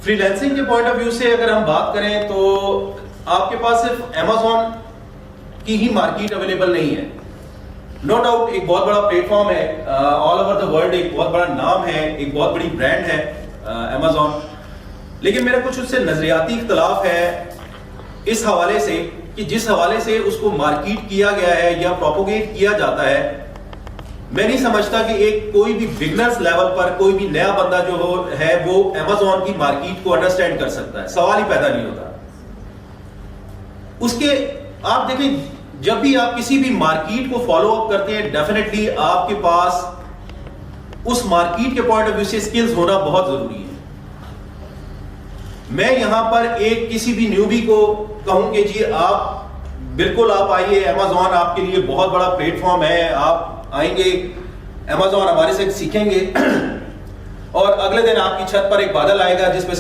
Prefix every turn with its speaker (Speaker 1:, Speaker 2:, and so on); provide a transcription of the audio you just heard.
Speaker 1: Freelancing के point of view से अगर हम बात करें तो आपके पास सिर्फ Amazon की ही मार्केट अवेलेबल नहीं है। नो डाउट एक बहुत बड़ा प्लेटफॉर्म है, ऑल ओवर द वर्ल्ड एक बहुत बड़ा नाम है, एक बहुत बड़ी ब्रांड है Amazon। लेकिन मेरा कुछ उससे नजरियाती इख्तलाफ है इस हवाले से कि जिस हवाले से उसको मार्केट किया गया है या प्रोपोगेट किया जाता है, मैं नहीं समझता कि एक कोई भी बिगनर्स लेवल पर कोई भी नया बंदा जो है वो Amazon की मार्केट को अंडरस्टैंड कर सकता है। सवाल ही पैदा नहीं होता। उसके आप देखें, जब भी आप किसी भी मार्केट को फॉलो अप करते हैं, डेफिनेटली आपके पास उस मार्केट के पॉइंट ऑफ व्यू से स्किल्स होना बहुत जरूरी है। मैं यहां पर एक किसी भी न्यूबी को कहूं कि जी आप बिल्कुल आप आइए, Amazon आपके लिए बहुत बड़ा प्लेटफॉर्म है, आप आएंगे Amazon हमारे से सीखेंगे और अगले दिन आपकी छत पर एक बादल आएगा जिसमें से